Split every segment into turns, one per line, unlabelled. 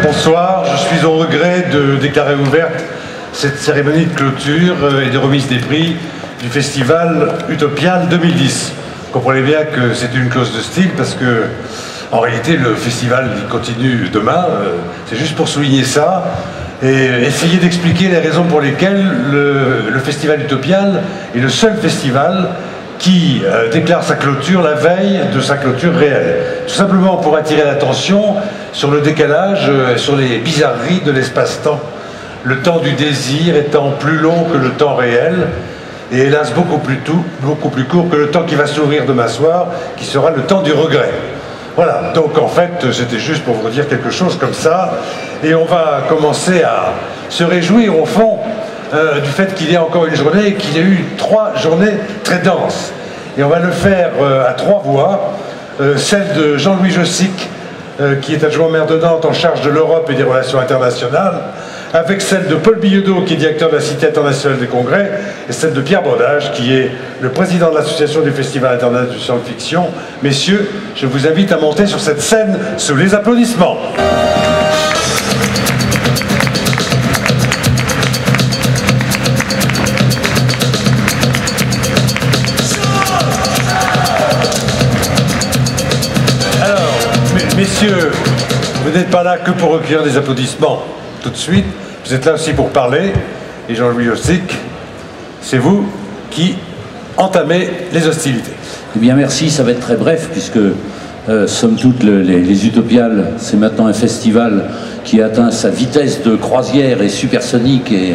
Bonsoir, je suis au regret de déclarer ouverte cette cérémonie de clôture et de remise des prix du festival Utopial 2010. Vous comprenez bien que c'est une clause de style parce que, en réalité, le festival il continue demain. C'est juste pour souligner ça et essayer d'expliquer les raisons pour lesquelles le festival Utopial est le seul festival qui déclare sa clôture la veille de sa clôture réelle. Tout simplement pour attirer l'attention sur le décalage, sur les bizarreries de l'espace-temps. Le temps du désir étant plus long que le temps réel, et hélas beaucoup plus court que le temps qui va s'ouvrir demain soir, qui sera le temps du regret. Voilà, donc en fait, c'était juste pour vous dire quelque chose comme ça, et on va commencer à se réjouir au fond du fait qu'il y a encore une journée et qu'il y a eu 3 journées très denses. Et on va le faire à 3 voix, celle de Jean-Louis Jossic, qui est adjoint maire de Nantes en charge de l'Europe et des relations internationales, avec celle de Paul Billaudot, qui est directeur de la Cité internationale des congrès, et celle de Pierre Brodage, qui est le président de l'association du Festival international de science-fiction. Messieurs, je vous invite à monter sur cette scène sous les applaudissements. Messieurs, vous n'êtes pas là que pour recueillir des applaudissements tout de suite, vous êtes là aussi pour parler, et Jean-Louis Jossic, c'est vous qui entamez les hostilités.
Eh bien merci, ça va être très bref, puisque somme toute les Utopiales, c'est maintenant un festival qui atteint sa vitesse de croisière et supersonique et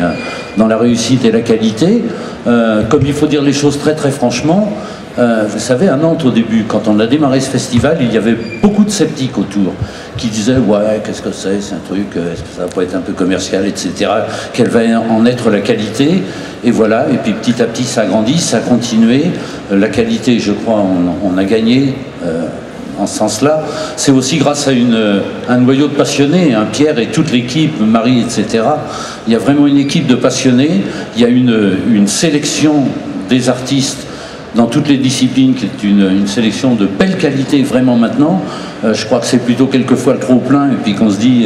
dans la réussite et la qualité. Comme il faut dire les choses très très franchement, vous savez, à Nantes, au début, quand on a démarré ce festival, il y avait beaucoup de sceptiques autour, qui disaient « Ouais, qu'est-ce que c'est un truc, est-ce que ça va pas être un peu commercial, etc. Quelle va en être la qualité ?» Et voilà, et puis petit à petit, ça a grandi, ça a continué. La qualité, je crois, on a gagné en ce sens-là. C'est aussi grâce à un noyau de passionnés, hein, Pierre et toute l'équipe, Marie, etc. Il y a vraiment une équipe de passionnés. Il y a une sélection des artistes dans toutes les disciplines, qui est une sélection de belle qualité vraiment maintenant. Je crois que c'est plutôt quelquefois le trop-plein, et puis qu'on se dit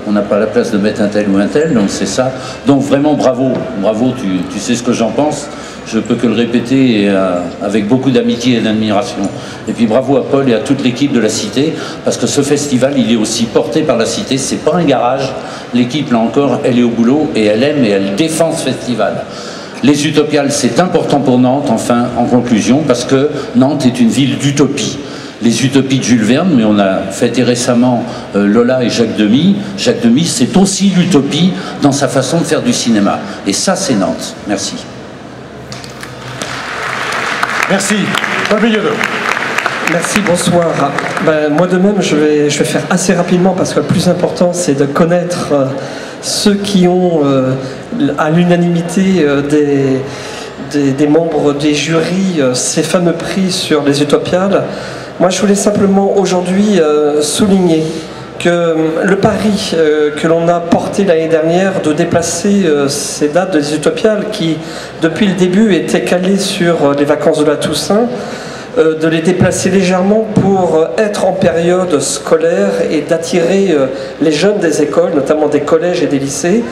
on n'a pas la place de mettre un tel ou un tel, donc c'est ça. Donc vraiment bravo, bravo, tu sais ce que j'en pense, je peux que le répéter avec beaucoup d'amitié et d'admiration. Et puis bravo à Paul et à toute l'équipe de la Cité, parce que ce festival, il est aussi porté par la Cité, c'est pas un garage, l'équipe là encore, elle est au boulot, et elle aime et elle défend ce festival. Les Utopiales, c'est important pour Nantes, enfin, en conclusion, parce que Nantes est une ville d'utopie. Les utopies de Jules Verne, mais on a fêté récemment Lola et Jacques Demy. Jacques Demy, c'est aussi l'utopie dans sa façon de faire du cinéma. Et ça, c'est Nantes. Merci.
Merci. Paul Billaudot.
Merci, bonsoir. Moi de même, je vais faire assez rapidement, parce que le plus important, c'est de connaître ceux qui ont, à l'unanimité des membres des jurys, ces fameux prix sur les Utopiales. Moi, je voulais simplement aujourd'hui souligner que le pari que l'on a porté l'année dernière de déplacer ces dates des Utopiales, qui, depuis le début, étaient calées sur les vacances de la Toussaint, de les déplacer légèrement pour être en période scolaire et d'attirer les jeunes des écoles, notamment des collèges et des lycées,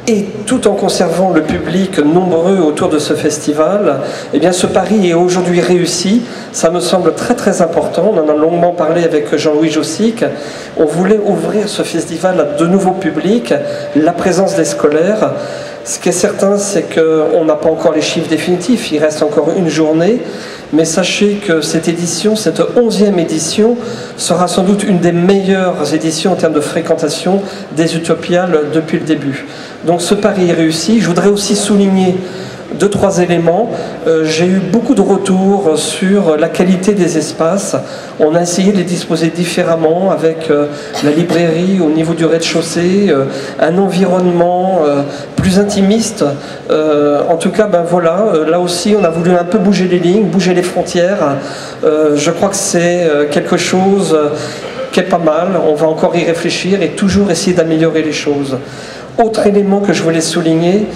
et tout en conservant le public nombreux autour de ce festival. Eh bien, ce pari est aujourd'hui réussi. Ça me semble très très important. On en a longuement parlé avec Jean-Louis Jossic. On voulait ouvrir ce festival à de nouveaux publics, la présence des scolaires. Ce qui est certain, c'est qu'on n'a pas encore les chiffres définitifs, il reste encore une journée, mais sachez que cette édition, cette 11e édition, sera sans doute une des meilleures éditions en termes de fréquentation des Utopiales depuis le début. Donc ce pari est réussi. Je voudrais aussi souligner 2-3 éléments. J'ai eu beaucoup de retours sur la qualité des espaces. On a essayé de les disposer différemment avec la librairie au niveau du rez-de-chaussée, un environnement plus intimiste. En tout cas, voilà, là aussi on a voulu un peu bouger les lignes, bouger les frontières. Je crois que c'est quelque chose qui est pas mal. On va encore y réfléchir et toujours essayer d'améliorer les choses. Autre élément que je voulais souligner,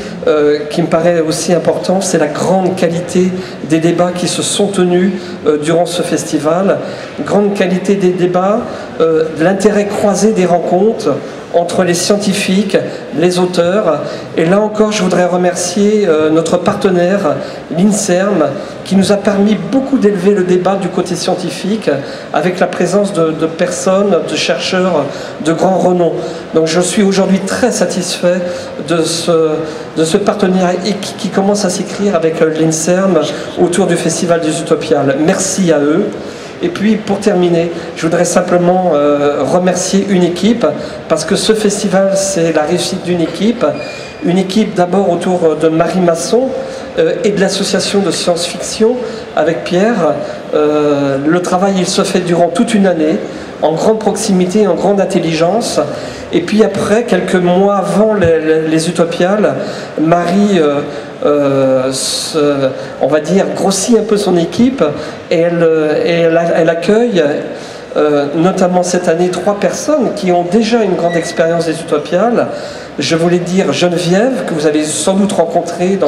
qui me paraît aussi important, c'est la grande qualité des débats qui se sont tenus durant ce festival. Grande qualité des débats, l'intérêt croisé des rencontres. entre les scientifiques, les auteurs. Et là encore, je voudrais remercier notre partenaire, l'INSERM, qui nous a permis beaucoup d'élever le débat du côté scientifique avec la présence de personnes, de chercheurs de grand renom. Donc je suis aujourd'hui très satisfait de ce partenariat qui commence à s'écrire avec l'INSERM autour du Festival des Utopiales. Merci à eux. Et puis pour terminer, je voudrais simplement remercier une équipe, parce que ce festival c'est la réussite d'une équipe. Une équipe d'abord autour de Marie Masson et de l'association de science-fiction avec Pierre. Le travail il se fait durant toute une année, en grande proximité, en grande intelligence. Et puis après, quelques mois avant les Utopiales, Marie, on va dire, grossit un peu son équipe et elle accueille notamment cette année 3 personnes qui ont déjà une grande expérience des Utopiales. Je voulais dire Geneviève, que vous avez sans doute rencontrée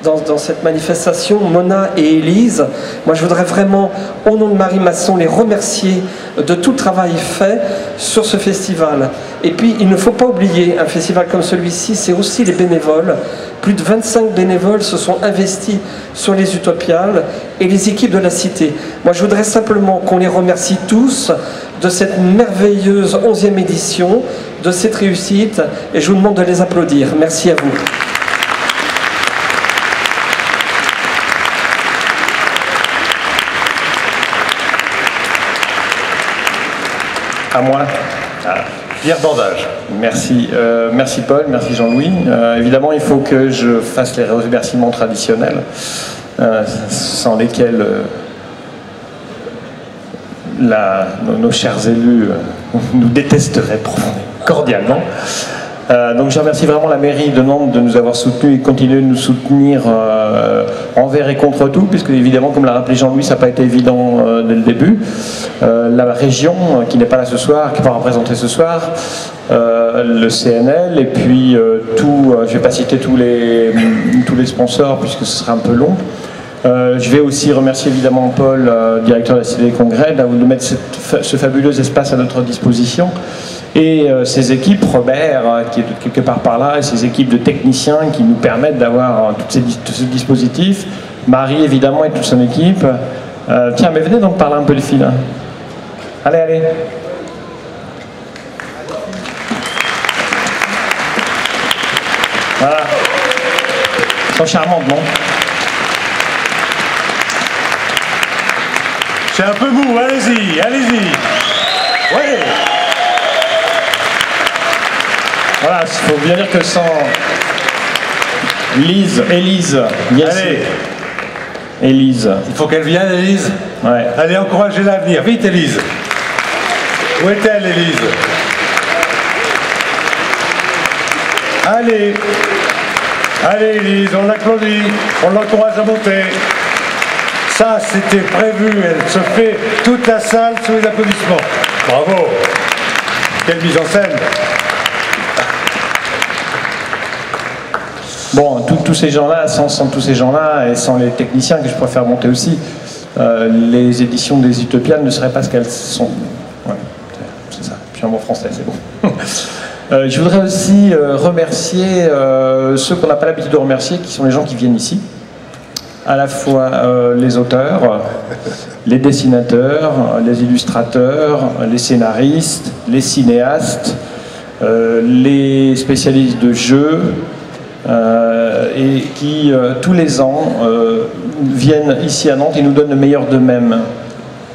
dans cette manifestation, Mona et Élise. Moi je voudrais vraiment, au nom de Marie Masson, les remercier de tout le travail fait sur ce festival. Et puis il ne faut pas oublier, un festival comme celui-ci, c'est aussi les bénévoles. Plus de 25 bénévoles se sont investis sur les Utopiales et les équipes de la Cité. Moi je voudrais simplement qu'on les remercie tous de cette merveilleuse 11e édition, de cette réussite, et je vous demande de les applaudir. Merci à vous.
À moi.
Pierre Bandage.
Merci, merci Paul, merci Jean-Louis. Évidemment, il faut que je fasse les remerciements traditionnels, sans lesquels nos chers élus nous détesteraient cordialement. Donc je remercie vraiment la mairie de Nantes de nous avoir soutenus et continuer de nous soutenir envers et contre tout, puisque évidemment, comme l'a rappelé Jean-Louis, ça n'a pas été évident dès le début. La région, qui n'est pas là ce soir, qui n'est pas représentée ce soir, le CNL, et puis je ne vais pas citer tous les sponsors, puisque ce serait un peu long. Je vais aussi remercier évidemment Paul, directeur de la Cité des Congrès, de mettre ce fabuleux espace à notre disposition. Et ses équipes, Robert, qui est quelque part par là, et ses équipes de techniciens qui nous permettent d'avoir tous ces dispositifs. Marie, évidemment, et toute son équipe. Tiens, mais venez donc parler un peu les filles. Hein. Allez, allez. Voilà. Elles sont charmantes, non?
C'est un peu mou, allez-y, allez-y. Ouais.
Voilà, il faut bien dire que sans Élise, yes.
Allez.
Élise.
Il faut qu'elle vienne, Élise.
Ouais.
Allez, encouragez-la à venir. Vite, Élise. Où est-elle, Élise? Allez. Allez, Élise, on l'applaudit. On l'encourage à monter. Ça, c'était prévu. Elle se fait toute la salle sous les applaudissements. Bravo. Quelle mise en scène.
Bon, tous ces gens-là, sans tous ces gens-là, et sans les techniciens que je préfère monter aussi, les éditions des Utopiales ne seraient pas ce qu'elles sont. Ouais, c'est ça. Puis un mot français, c'est bon. Je voudrais aussi remercier ceux qu'on n'a pas l'habitude de remercier, qui sont les gens qui viennent ici. À la fois les auteurs, les dessinateurs, les illustrateurs, les scénaristes, les cinéastes, les spécialistes de jeux, et qui tous les ans viennent ici à Nantes et nous donnent le meilleur d'eux-mêmes.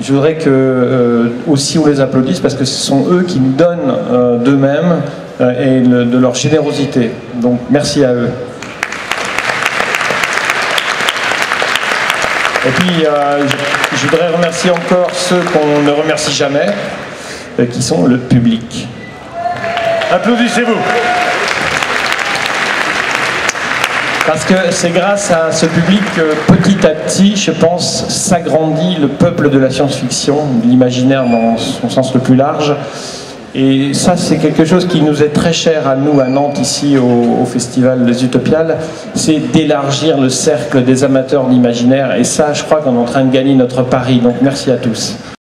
Je voudrais que aussi on les applaudisse, parce que ce sont eux qui nous donnent d'eux-mêmes et de leur générosité. Donc merci à eux. Et puis je voudrais remercier encore ceux qu'on ne remercie jamais, qui sont le public.
Applaudissez-vous.
Parce que c'est grâce à ce public que petit à petit, je pense, s'agrandit le peuple de la science-fiction, de l'imaginaire dans son sens le plus large. Et ça, c'est quelque chose qui nous est très cher à nous, à Nantes, ici, au Festival des Utopiales, c'est d'élargir le cercle des amateurs d'imaginaire. Et ça, je crois qu'on est en train de gagner notre pari. Donc merci à tous.